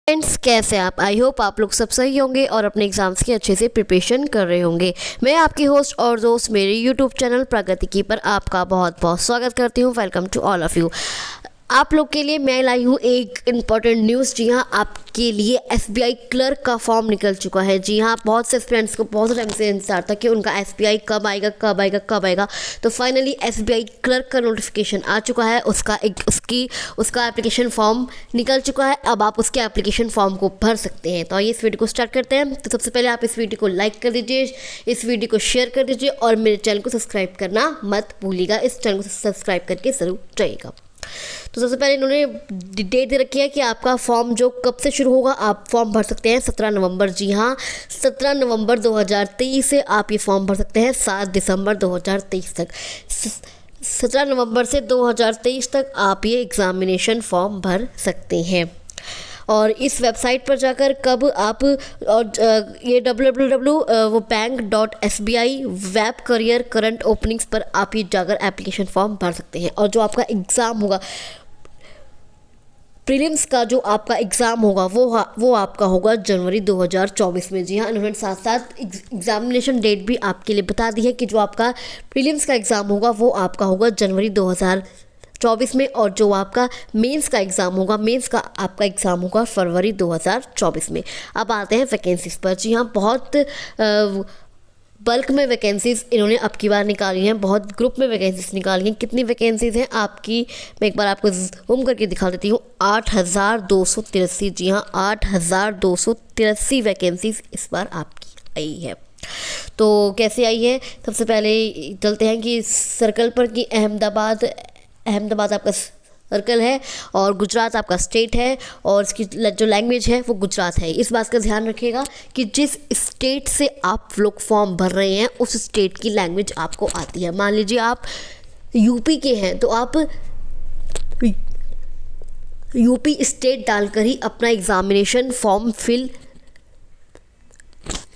Friends, कैसे आप? I hope आप लोग सब सही होंगे और अपने एग्जाम्स की अच्छे से प्रिपरेशन कर रहे होंगे। मैं आपकी होस्ट और दोस्त मेरे यूट्यूब चैनल प्रगति की पर आपका बहुत बहुत स्वागत करती हूँ। Welcome to all of you. आप लोग के लिए मैं लाई हूँ एक इम्पॉर्टेंट न्यूज़। जी हाँ, आपके लिए एसबीआई क्लर्क का फॉर्म निकल चुका है। जी हाँ, बहुत से फ्रेंड्स को बहुत टाइम से इंतजार था कि उनका एसबीआई कब आएगा कब आएगा कब आएगा। तो फाइनली एसबीआई क्लर्क का नोटिफिकेशन आ चुका है। उसका एप्लीकेशन फॉर्म निकल चुका है। अब आप उसके एप्लीकेशन फॉर्म को भर सकते हैं। तो आइए इस वीडियो को स्टार्ट करते हैं। तो सबसे पहले आप इस वीडियो को लाइक कर दीजिए, इस वीडियो को शेयर कर दीजिए और मेरे चैनल को सब्सक्राइब करना मत भूलिएगा। इस चैनल को सब्सक्राइब करके ज़रूर जाइएगा। तो सबसे पहले इन्होंने डेट दे रखी है कि आपका फॉर्म जो कब से शुरू होगा। आप फॉर्म भर सकते हैं 17 नवंबर। जी हाँ, 17 नवंबर 2023 से आप ये फॉर्म भर सकते हैं 7 दिसंबर 2023 तक। 17 नवंबर से 2023 तक आप ये एग्ज़ामिनेशन फॉर्म भर सकते हैं। और इस वेबसाइट पर जाकर कब आप और ये www वो bank.sbi web career current openings पर आप ये जाकर एप्लीकेशन फॉर्म भर सकते हैं। और जो आपका एग्ज़ाम होगा, प्रीलिम्स का जो आपका एग्ज़ाम होगा वो आपका होगा जनवरी 2024 में। जी हाँ, इन्होंने साथ साथ एग्ज़ामिनेशन डेट भी आपके लिए बता दी है कि जो आपका प्रीलिम्स का एग्ज़ाम होगा वो आपका होगा जनवरी 2024 में, और जो आपका मेंस का एग्ज़ाम होगा, मेंस का आपका एग्ज़ाम होगा फरवरी 2024 में। अब आते हैं वैकेंसीज़ पर। जी हाँ, बहुत बल्क में वैकेंसीज़ इन्होंने अब की बार निकाली हैं, बहुत ग्रुप में वैकेंसीज़ निकाली हैं। कितनी वैकेंसीज़ हैं आपकी, मैं एक बार आपको जूम करके दिखा देती हूँ। 8283। जी हाँ, 8283 वैकेंसीज़ इस बार आपकी आई है। तो कैसे आई है, सबसे पहले चलते हैं कि सर्कल पर कि अहमदाबाद आपका सर्कल है और गुजरात आपका स्टेट है, और इसकी जो लैंग्वेज है वो गुजरात है। इस बात का ध्यान रखिएगा कि जिस स्टेट से आप लोग फॉर्म भर रहे हैं उस स्टेट की लैंग्वेज आपको आती है। मान लीजिए आप यूपी के हैं तो आप यूपी स्टेट डालकर ही अपना एग्ज़ामिनेशन फॉर्म फिल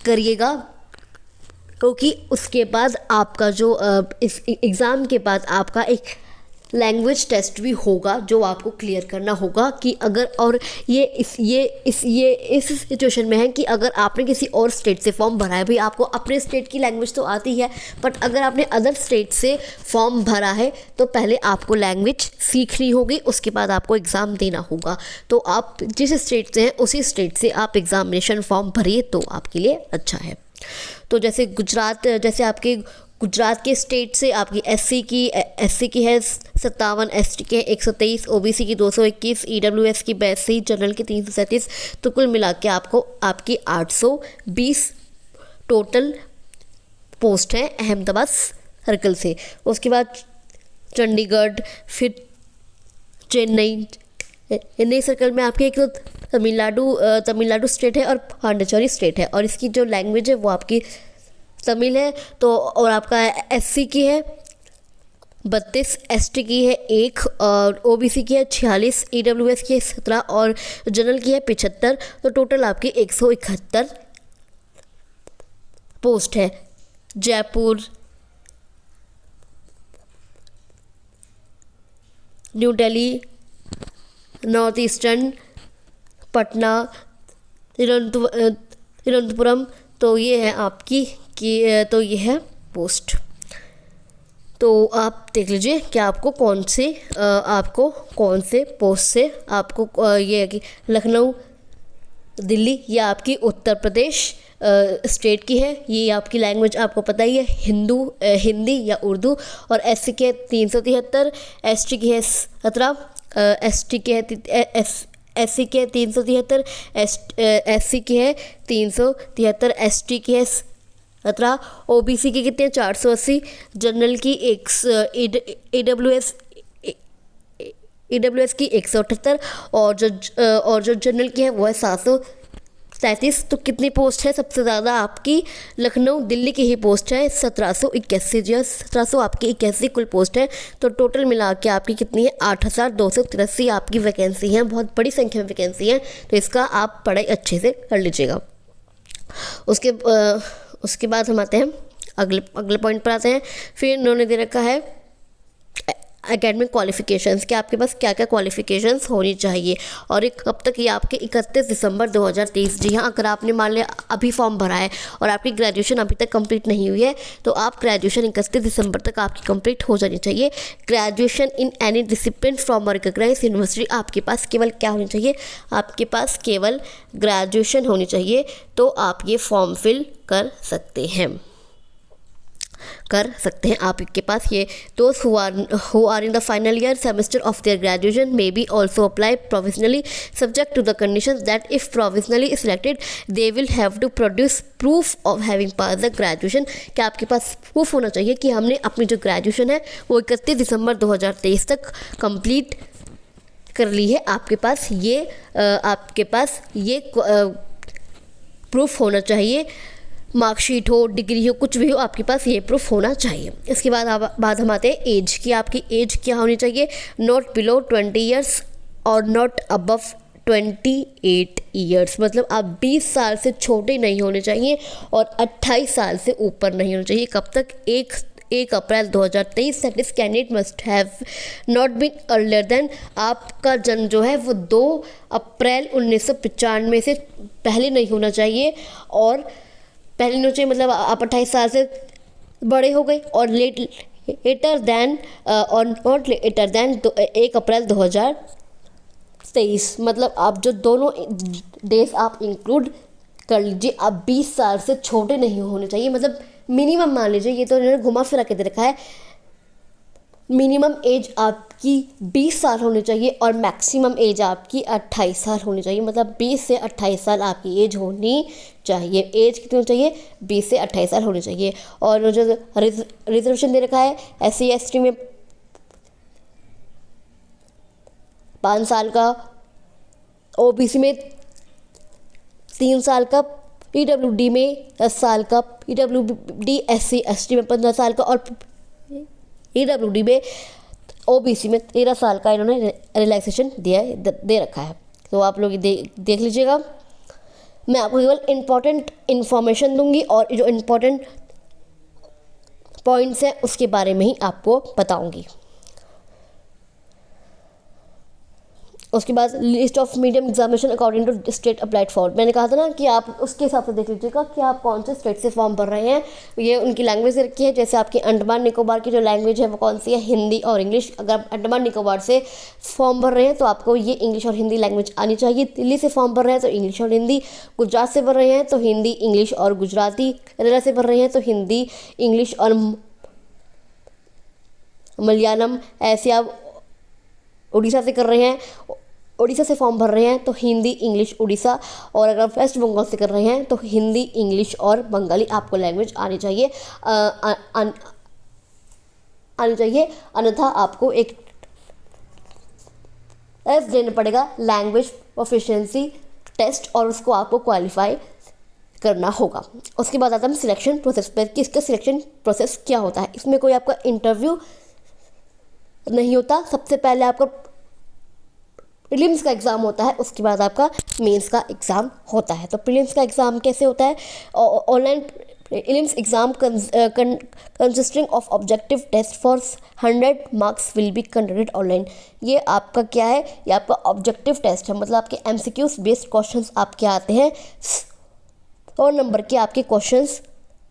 करिएगा, क्योंकि उसके बाद आपका जो इस एग्ज़ाम के बाद आपका एक लैंग्वेज टेस्ट भी होगा जो आपको क्लियर करना होगा कि अगर, और ये इस सिचुएशन में है कि अगर आपने किसी और स्टेट से फॉर्म भरा है, भी आपको अपने स्टेट की लैंग्वेज तो आती है, बट अगर आपने अदर स्टेट से फॉर्म भरा है तो पहले आपको लैंग्वेज सीखनी होगी, उसके बाद आपको एग्ज़ाम देना होगा। तो आप जिस स्टेट से हैं उसी स्टेट से आप एग्ज़ामिनेशन फॉर्म भरिए तो आपके लिए अच्छा है। तो जैसे आपके गुजरात के स्टेट से आपकी एससी की है 57, एसटी के 123, ओबीसी की 221, ईडब्ल्यूएस की 82, जनरल की 337। तो कुल मिला के आपकी 820 टोटल पोस्ट है अहमदाबाद सर्कल से। उसके बाद चंडीगढ़, फिर चेन्नई सर्कल में आपके एक तो तमिलनाडु स्टेट है और पांडिचेरी स्टेट है, और इसकी जो लैंग्वेज है वो आपकी तमिल है। तो और आपका एससी की है 32, एसटी की है 1, और ओबीसी की है 46, ईडब्ल्यूएस की है 17 और जनरल की है 75। तो टोटल आपकी 171 पोस्ट है। Jaipur, new Delhi, north eastern, Patna, Thiruvananthapuram, तो ये है आपकी तो ये है पोस्ट। तो आप देख लीजिए कि आपको कौन से पोस्ट से आपको ये है कि लखनऊ, दिल्ली या आपकी उत्तर प्रदेश स्टेट की है। ये आपकी लैंग्वेज आपको पता ही है, हिंदी या उर्दू। और एससी के 373, एसटी की है 17, एससी की है 373, एससी की है 373, एसटी की है 17, ओबीसी की कितने 480, जनरल की ईडब्ल्यूएस की 178, और जो जनरल की है वो है 737। तो कितनी पोस्ट है सबसे ज़्यादा आपकी लखनऊ दिल्ली की ही पोस्ट है 1781। जी 1700 आपकी 81 कुल पोस्ट है। तो टोटल मिला के आपकी कितनी है 8283 आपकी वैकेंसी है। बहुत बड़ी संख्या में वैकेंसी है, तो इसका आप पढ़ाई अच्छे से कर लीजिएगा। उसके बाद हम आते हैं अगले पॉइंट पर आते हैं। फिर इन्होंने दे रखा है एकेडमिक क्वालिफिकेशंस कि आपके पास क्या क्या क्वालिफिकेशंस होनी चाहिए। और एक कब तक, ये आपके 31 दिसंबर 2023। जी हाँ, अगर आपने मान लिया अभी फॉर्म भरा है और आपकी ग्रेजुएशन अभी तक कंप्लीट नहीं हुई है तो आप ग्रेजुएशन 31 दिसंबर तक आपकी कंप्लीट हो जानी चाहिए। Graduation in any discipline from recognised university, आपके पास केवल क्या होनी चाहिए, आपके पास केवल ग्रेजुएशन होनी चाहिए, तो आप ये फॉर्म फिल कर सकते हैं आपके पास ये। दोस्त who are in the final year semester of their graduation may be also apply provisionally subject to the condition that if provisionally selected they will have to produce proof of having pass the graduation. क्या आपके पास proof होना चाहिए कि हमने अपनी जो graduation है वो 31 दिसंबर 2023 तक कंप्लीट कर ली है। आपके पास ये प्रूफ होना चाहिए, मार्कशीट हो, डिग्री हो, कुछ भी हो, आपके पास ये प्रूफ होना चाहिए। इसके बाद हम आते हैं एज की। आपकी एज क्या होनी चाहिए, नॉट बिलो 20 ईयर्स और नॉट अबव 28 ईयर्स, मतलब आप 20 साल से छोटे नहीं होने चाहिए और 28 साल से ऊपर नहीं होने चाहिए। कब तक, 1 अप्रैल 2023 तक this candidate must have not been earlier than, आपका जन्म जो है वो 2 अप्रैल 1995 से पहले नहीं होना चाहिए। और पहले नहीं होना चाहिए मतलब आप 28 साल से बड़े हो गए, और लेटर देन और नॉट लेटर देन 1 अप्रैल 2023, मतलब आप जो दोनों डेज आप इंक्लूड कर लीजिए। आप 20 साल से छोटे नहीं होने चाहिए, मतलब मिनिमम मान लीजिए, ये तो इन्होंने घुमा फिरा के दे रखा है, मिनिमम एज आपकी 20 साल होनी चाहिए और मैक्सिमम एज आपकी 28 साल होनी चाहिए। मतलब 20 से 28 साल आपकी एज होनी चाहिए। एज कितनी होनी चाहिए, 20 से 28 साल होनी चाहिए। और जो रिजर्वेशन दे रखा है SC ST में 5 साल का, OBC में 3 साल का, PWD में 10 साल का, PWD SC ST में 15 साल का, और EWD में OBC में 13 साल का इन्होंने रिलैक्सेशन दे रखा है। तो आप लोग देख लीजिएगा। मैं आपको केवल इम्पॉर्टेंट इन्फॉर्मेशन दूंगी और जो इम्पॉर्टेंट पॉइंट्स हैं उसके बारे में ही आपको बताऊंगी। उसके बाद list of medium examination according to state applied for, मैंने कहा था ना कि आप उसके हिसाब से देख लीजिएगा कि आप कौन से स्टेट से फॉर्म भर रहे हैं। ये उनकी लैंग्वेज रखी है, जैसे आपकी अंडमान निकोबार की जो लैंग्वेज है वो कौन सी है, हिंदी और इंग्लिश। अगर आप अंडमान निकोबार से फॉर्म भर रहे हैं तो आपको ये इंग्लिश और हिंदी लैंग्वेज आनी चाहिए। दिल्ली से फॉर्म भर रहे हैं तो इंग्लिश और हिंदी, गुजरात से भर रहे हैं तो हिंदी, इंग्लिश और गुजराती, केरला से भर रहे हैं तो हिंदी, इंग्लिश और मलयालम, ऐसे आप उड़ीसा से कर रहे हैं, उड़ीसा से फॉर्म भर रहे हैं तो हिंदी, इंग्लिश, उड़ीसा, और अगर वेस्ट बंगाल से कर रहे हैं तो हिंदी, इंग्लिश और बंगाली आपको लैंग्वेज आनी चाहिए। अन्यथा आपको एक टेस्ट देना पड़ेगा, लैंग्वेज प्रोफिशिएंसी टेस्ट, और उसको आपको क्वालिफाई करना होगा। उसके बाद आता है सिलेक्शन प्रोसेस पर कि इसका सिलेक्शन प्रोसेस क्या होता है। इसमें कोई आपका इंटरव्यू नहीं होता, सबसे पहले आपका प्रीलिम्स का एग्ज़ाम होता है, उसके बाद आपका मेंस का एग्ज़ाम होता है। तो प्रीलिम्स का एग्ज़ाम कैसे होता है, online prelims exam consisting of objective test for 100 marks will be conducted online. ये आपका क्या है, ये आपका ऑब्जेक्टिव टेस्ट है, मतलब आपके MCQs बेस्ड क्वेश्चंस आपके आते हैं, 100 नंबर के आपके क्वेश्चंस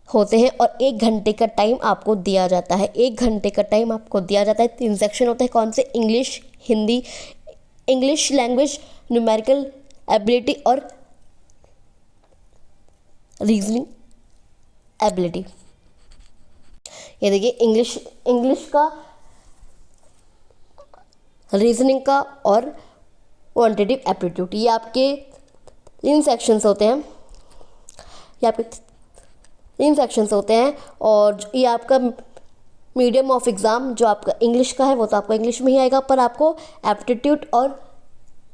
होते हैं और 1 घंटे का टाइम आपको दिया जाता है। 1 घंटे का टाइम आपको दिया जाता है। 3 सेक्शन होते हैं, कौन से, English, Hindi, English language, numerical ability और रीजनिंग एबिलिटी। ये देखिए, इंग्लिश का, रीजनिंग का और क्वांटिटेटिव एप्टीट्यूड, ये आपके 3 सेक्शंस होते हैं। ये आपके 3 सेक्शंस होते हैं और ये आपका मीडियम ऑफ एग्ज़ाम जो आपका इंग्लिश का है वो तो आपको इंग्लिश में ही आएगा, पर आपको एप्टीट्यूड और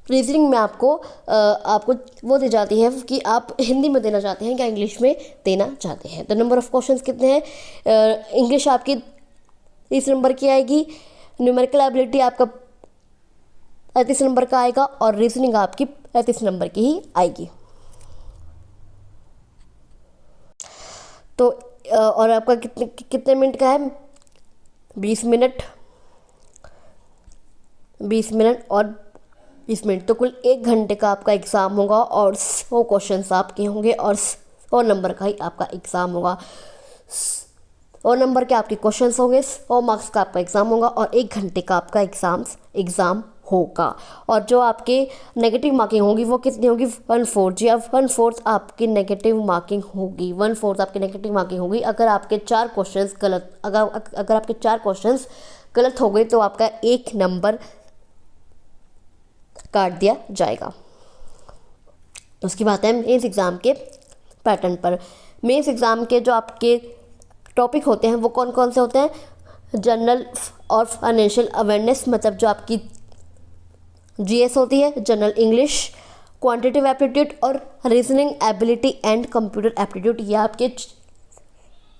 रीजनिंग में आपको वो दी जाती है कि आप हिंदी में देना चाहते हैं या इंग्लिश में देना चाहते हैं। तो नंबर ऑफ क्वेश्चंस कितने हैं, इंग्लिश आपकी 30 नंबर की आएगी, न्यूमेरिकल एबिलिटी आपका 35 नंबर का आएगा और रीजनिंग आपकी 35 नंबर की ही आएगी। तो और आपका कितने मिनट का है, 20 मिनट 20 मिनट और 20 मिनट, तो कुल 1 घंटे का आपका एग्ज़ाम होगा और 100 क्वेश्चंस आपके होंगे और 100 नंबर का ही आपका एग्ज़ाम होगा। 100 नंबर के आपके क्वेश्चंस होंगे, 100 मार्क्स का आपका एग्ज़ाम होगा और 1 घंटे का आपका एग्ज़ाम होगा। और जो आपके नेगेटिव मार्किंग होगी वो कितनी होगी? 1/4। जी, अब 1/4 आपकी नेगेटिव मार्किंग होगी। 1/4 आपकी नेगेटिव मार्किंग होगी अगर आपके 4 क्वेश्चंस गलत, अगर आपके 4 क्वेश्चंस गलत हो गए तो आपका 1 नंबर काट दिया जाएगा। उसकी बात है मेंस एग्ज़ाम के पैटर्न पर। मेंस एग्ज़ाम के जो आपके टॉपिक होते हैं वो कौन कौन से होते हैं? जनरल और फाइनेंशियल अवेयरनेस, मतलब जो आपकी जीएस होती है, जनरल इंग्लिश, क्वांटिटेटिव एप्टीट्यूड और reasoning ability and computer aptitude. ये आपके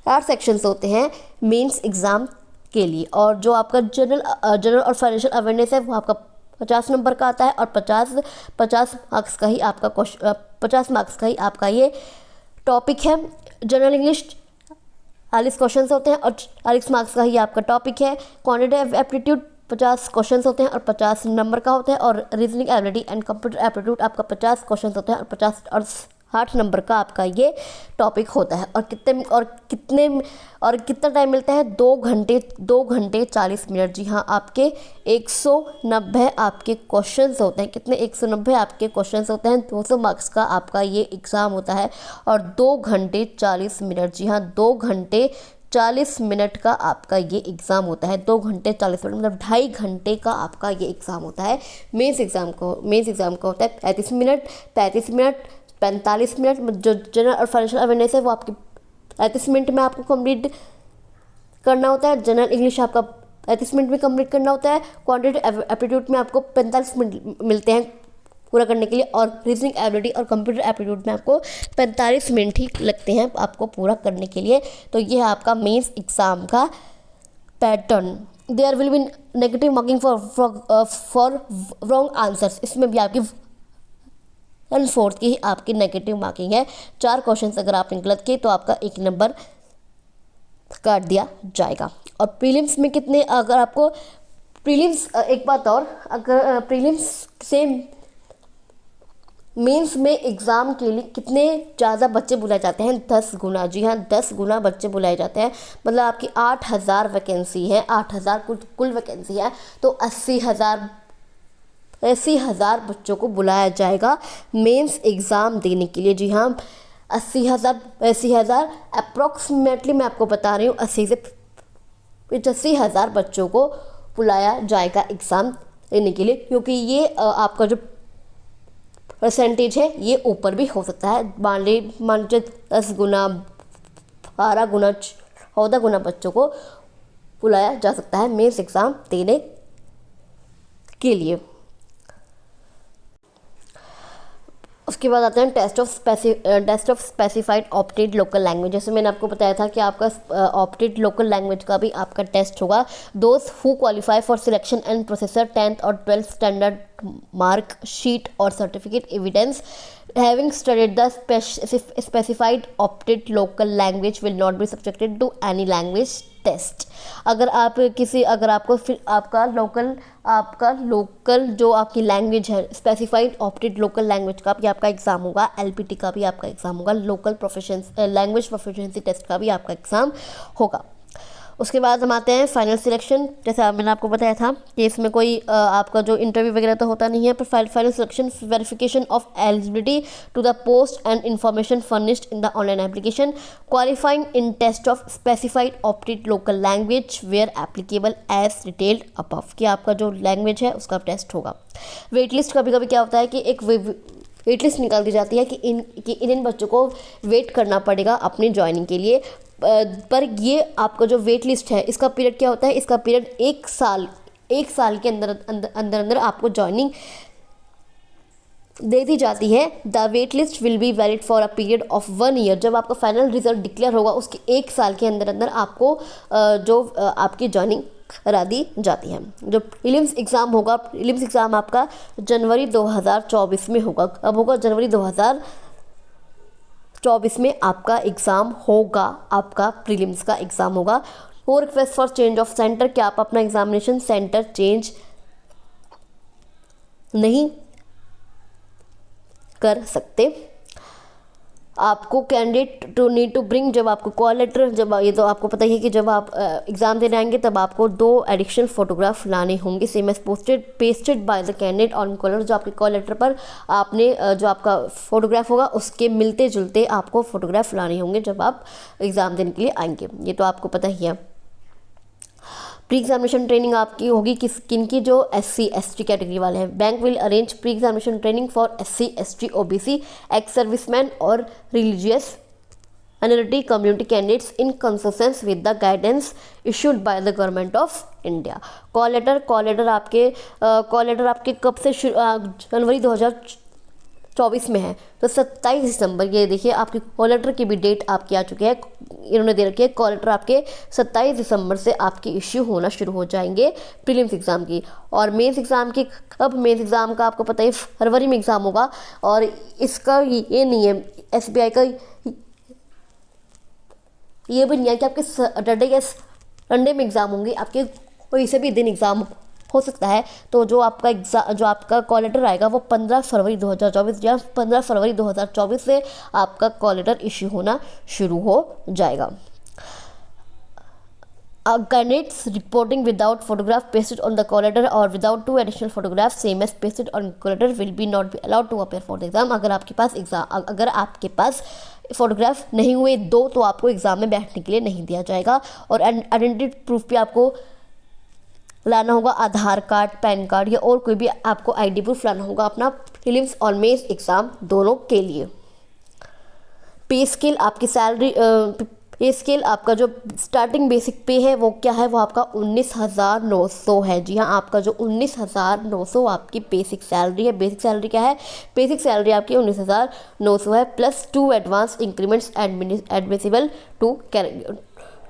4 सेक्शंस होते हैं मेंस एग्ज़ाम के लिए। और जो आपका जनरल और फाइनेंशियल अवेयरनेस है वो आपका 50 नंबर का आता है और 50 मार्क्स का ही आपका 50 मार्क्स का ही आपका ये टॉपिक है। जनरल इंग्लिश 40 क्वेश्चंस होते हैं और 40 मार्क्स का ही आपका टॉपिक है। क्वांटिटेटिव एप्टीट्यूड 50 क्वेश्चंस होते हैं और 50 नंबर का होता है। और reasoning ability and computer aptitude आपका 50 क्वेश्चंस होते हैं और 50 और 60 नंबर का आपका ये टॉपिक होता है। और कितना टाइम मिलता है? 2 घंटे 40 मिनट। जी हाँ, आपके 190 आपके क्वेश्चंस होते हैं। कितने? 190 आपके क्वेश्चंस होते हैं। 200 मार्क्स का आपका ये एग्ज़ाम होता है और 2 घंटे 40 मिनट। जी हाँ, 2 घंटे 40 मिनट का आपका ये एग्ज़ाम होता है। 2 घंटे 40 मिनट मतलब 2.5 घंटे का आपका ये एग्ज़ाम होता है। मेंस एग्ज़ाम का होता है 35 मिनट, 45 मिनट। जो जनरल और फाइनेंशियल अवेयरनेस है वो आपकी 35 मिनट में आपको कंप्लीट करना होता है। जनरल इंग्लिश आपका 35 मिनट में कंप्लीट करना होता है। क्वांटिटेटिव एप्टीट्यूड में आपको 45 मिनट मिलते हैं पूरा करने के लिए और रीजनिंग एबिलिटी और कंप्यूटर एप्टीट्यूड में आपको 45 मिनट ही लगते हैं आपको पूरा करने के लिए। तो ये है आपका मेंस एग्ज़ाम का pattern. There will be negative marking for wrong answers. इसमें भी आपकी 1/4 की ही आपकी नेगेटिव मार्किंग है। 4 क्वेश्चन अगर आपने गलत किए तो आपका 1 नंबर काट दिया जाएगा। और प्रीलिम्स में कितने? अगर आपको प्रीलिम्स, एक बात और, अगर प्रीलिम्स से मेंस में एग्ज़ाम के लिए कितने ज़्यादा बच्चे बुलाए जाते हैं? 10 गुना। जी हाँ, 10 गुना बच्चे बुलाए जाते हैं। मतलब आपकी 8000 वैकेंसी है, 8000 कुल वैकेंसी है, तो 80,000 बच्चों को बुलाया जाएगा मेंस एग्ज़ाम देने के लिए। जी हाँ, 80,000 अप्रॉक्सीमेटली मैं आपको बता रही हूँ, 80 से 85,000 बच्चों को बुलाया जाएगा एग्ज़ाम देने के लिए। क्योंकि ये आपका जो परसेंटेज है ये ऊपर भी हो सकता है। मान लीजिए 10 गुना, 12 गुना, 14 गुना बच्चों को बुलाया जा सकता है मेंस एग्ज़ाम देने के लिए। उसके बाद आते हैं test of specified opted local language. जैसे मैंने आपको बताया था कि आपका ऑप्टेड लोकल लैंग्वेज का भी आपका टेस्ट होगा। Those who qualify for selection and processor 10th और 12th स्टैंडर्ड मार्क शीट और certificate evidence having studied the specified opted local language will not be subjected to any language test। अगर आपको फिर आपका लोकल जो आपकी language है, specified opted local language का भी आपका एग्ज़ाम होगा, एलपीटी का भी आपका एग्ज़ाम होगा, लोकल लैंग्वेज प्रोफिशिएंसी टेस्ट का भी आपका एग्ज़ाम होगा। उसके बाद हम आते हैं फाइनल सिलेक्शन। जैसे मैंने आपको बताया था कि इसमें कोई आपका जो इंटरव्यू वगैरह तो होता नहीं है, पर final selection verification of eligibility to the post and information furnished in the online application, qualifying in test of specified opted local language where applicable as detailed above, कि आपका जो लैंग्वेज है उसका टेस्ट होगा। वेट लिस्ट कभी कभी क्या होता है कि एक वेट लिस्ट निकाल दी जाती है कि इन बच्चों को वेट करना पड़ेगा अपनी ज्वाइनिंग के लिए। पर ये आपका जो वेट लिस्ट है इसका पीरियड क्या होता है? इसका पीरियड 1 साल के अंदर आपको ज्वाइनिंग दे दी जाती है। The wait list will be valid for a period of 1 year. जब आपका फाइनल रिजल्ट डिक्लेयर होगा उसके 1 साल के अंदर आपको आपकी ज्वाइनिंग करा दी जाती है। जो प्रीलिम्स एग्ज़ाम होगा, प्रीलिम्स एग्ज़ाम आपका जनवरी 2024 में होगा। कब होगा? जनवरी 2024 में आपका एग्ज़ाम होगा, आपका प्रीलिम्स का एग्ज़ाम होगा। और request for change of centre, क्या आप अपना एग्जामिनेशन सेंटर चेंज नहीं कर सकते। आपको candidate to need to bring, जब आपको कॉल लेटर, जब ये तो आपको पता ही है कि जब आप एग्ज़ाम देने आएंगे तब आपको 2 एडिशनल फोटोग्राफ लाने होंगे, same as pasted by the candidate on call letter. जो आपके कॉल लेटर पर आपने जो आपका फोटोग्राफ होगा उसके मिलते जुलते आपको फोटोग्राफ लाने होंगे जब आप एग्ज़ाम देने के लिए आएंगे, ये तो आपको पता ही है। प्री एग्जामिनेशन ट्रेनिंग आपकी होगी किनकी, जो SC ST कैटेगरी वाले हैं। Bank will arrange pre examination training for SC ST OBC ex serviceman और religious minority community candidates in consonance with the guidance issued by the government of India. Call letter आपके कब से जनवरी 2024 में है, तो 27 दिसंबर, ये देखिए आपकी कॉल लेटर की भी डेट आपकी आ चुकी है, इन्होंने दे रखी है। कॉल लेटर आपके 27 दिसंबर से आपके इश्यू होना शुरू हो जाएंगे प्रीलिम्स एग्ज़ाम की। और मेंस एग्ज़ाम की कब, मेंस एग्ज़ाम का आपको पता है फरवरी में एग्ज़ाम होगा, और इसका ये नहीं है, SBI का ये भी नहीं है कि आपके सैटरडे या संडे में एग्ज़ाम होंगे, आपके कोई से भी दिन एग्ज़ाम हो सकता है। तो जो आपका कॉल लेटर आएगा वो 15 फरवरी 2024 या 15 फरवरी 2024 से आपका कॉल लेटर इश्यू होना शुरू हो जाएगा। Candidates reporting without photograph pasted on the call letter or without 2 additional photographs same as pasted on call letter will be not be allowed to appear for the exam। अगर आपके पास photograph नहीं हुए 2 तो आपको एग्ज़ाम में बैठने के लिए नहीं दिया जाएगा। और आइडेंटिटी प्रूफ भी आपको लाना होगा, आधार कार्ड, पैन कार्ड या और कोई भी आपको ID प्रूफ लाना होगा अपना प्रीलिम्स और मेंस एग्ज़ाम दोनों के लिए। पे स्केल आपकी सैलरी, पे स्केल आपका जो स्टार्टिंग बेसिक पे है वो क्या है, वो आपका 19,900 है। जी हाँ, आपका जो 19,900 आपकी बेसिक सैलरी है। बेसिक सैलरी क्या है, बेसिक सैलरी आपकी 19,900 है, plus 2 advance increments admissible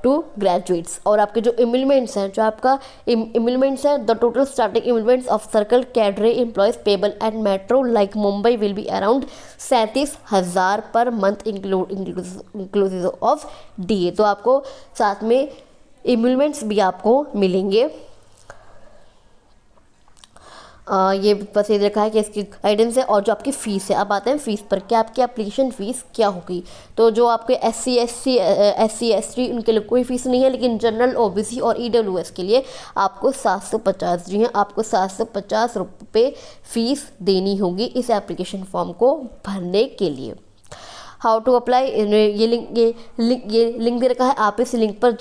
to graduates. और आपके जो इमिलमेंट्स हैं, जो आपका इमिलमेंट्स है, the total starting emoluments of circle cadre employees payable and metro like Mumbai will be around 37,000 per month inclusive of DA। तो आपको साथ में इमिलमेंट्स भी आपको मिलेंगे। ये बस ये रखा है कि इसकी गाइडेंस है। और जो आपकी फ़ीस है, अब आते हैं फ़ीस पर, क्या आपकी एप्लीकेशन फ़ीस क्या होगी। तो जो आपके SC ST उनके लिए कोई फ़ीस नहीं है, लेकिन जनरल OBC और EWS के लिए आपको 750, जी हाँ, आपको 750 रुपये फ़ीस देनी होगी इस एप्लीकेशन फॉर्म को भरने के लिए। हाउ टू अप्लाई, ये लिंक दे रखा है, आप इस लिंक पर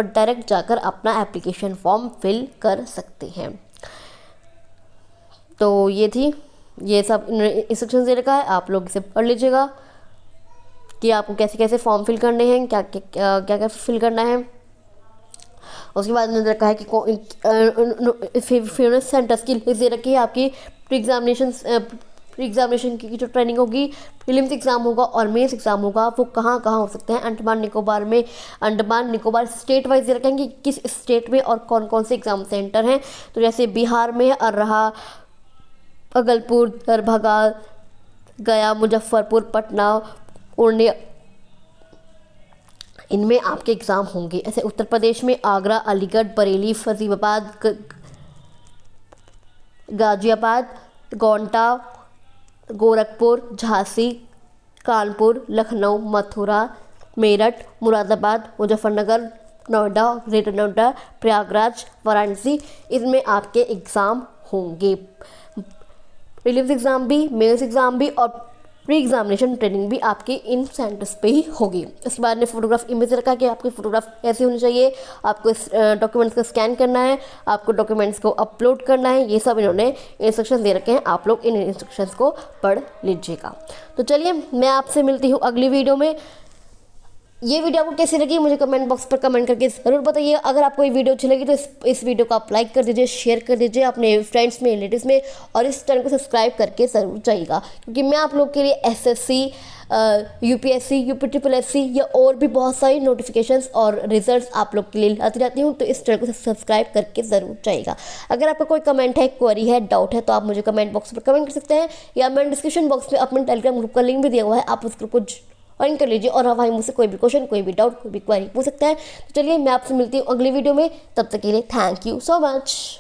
डायरेक्ट जाकर अपना एप्लीकेशन फॉर्म फिल कर सकते हैं। तो ये सब इंस्ट्रक्शन दे रखा है, आप लोग इसे पढ़ लीजिएगा कि आपको कैसे कैसे फॉर्म फिल करने हैं, क्या क्या फिल करना है। उसके बाद मैंने रखा है कि फेयरनेस सेंटर्स की लिस्ट दे रखी है आपकी। प्री एग्जामिनेशन की जो ट्रेनिंग होगी, प्रीलिम्स एग्ज़ाम होगा और मेंस एग्ज़ाम होगा, वो कहाँ हो सकते हैं। अंडमान निकोबार स्टेट वाइज दे रखे हैं कि किस स्टेट में और कौन कौन से एग्ज़ाम सेंटर हैं। तो जैसे बिहार में अर्रहा, भागलपुर, दरभंगा, गया, मुजफ्फरपुर, पटना, पूर्णिया, इनमें आपके एग्ज़ाम होंगे। ऐसे उत्तर प्रदेश में आगरा, अलीगढ़, बरेली, फजीलाबाद, गाजियाबाद, गोंडा, गोरखपुर, झांसी, कानपुर, लखनऊ, मथुरा, मेरठ, मुरादाबाद, मुजफ्फरनगर, नोएडा, ग्रेटर नोएडा, प्रयागराज, वाराणसी, इसमें आपके एग्ज़ाम होंगे। प्रीलिम्स एग्ज़ाम भी, मेंस एग्ज़ाम भी और प्री एग्जामिनेशन ट्रेनिंग भी आपकी इन सेंटर्स पे ही होगी। इसके बाद ने फोटोग्राफ इमेज रखा कि आपकी फ़ोटोग्राफ कैसे होनी चाहिए, आपको इस डॉक्यूमेंट्स को स्कैन करना है, आपको डॉक्यूमेंट्स को अपलोड करना है, ये सब इन्होंने इंस्ट्रक्शन दे रखे हैं। आप लोग इन इंस्ट्रक्शंस को पढ़ लीजिएगा। तो चलिए, मैं आपसे मिलती हूँ अगली वीडियो में। ये वीडियो आपको कैसी लगी मुझे कमेंट बॉक्स पर कमेंट करके ज़रूर बताइए। अगर आपको ये वीडियो अच्छी लगी तो इस वीडियो को आप लाइक कर दीजिए, शेयर कर दीजिए अपने फ्रेंड्स में, रिलेटिव्स में, और इस चैनल को सब्सक्राइब करके ज़रूर जाइएगा, क्योंकि मैं आप लोग के लिए SSC, UPSC, UPSSC या और भी बहुत सारी नोटिफिकेशंस और रिजल्ट्स आप लोग के लिए लाती रहती हूँ। तो इस चैनल को सब्सक्राइब करके ज़रूर जाइएगा। अगर आपका कोई कमेंट है, क्वेरी है, डाउट है, तो आप मुझे कमेंट बॉक्स पर कमेंट कर सकते हैं, या मैंने डिस्क्रिप्शन बॉक्स में अपने टेलीग्राम ग्रुप का लिंक भी दिया हुआ है, आप उस ग्रुप को ज्वाइन कर लीजिए और भाई मुझसे कोई भी क्वेश्चन, कोई भी डाउट, कोई भी क्वेरी पूछ सकते हैं। तो चलिए, मैं आपसे मिलती हूँ अगली वीडियो में। तब तक के लिए थैंक यू सो मच।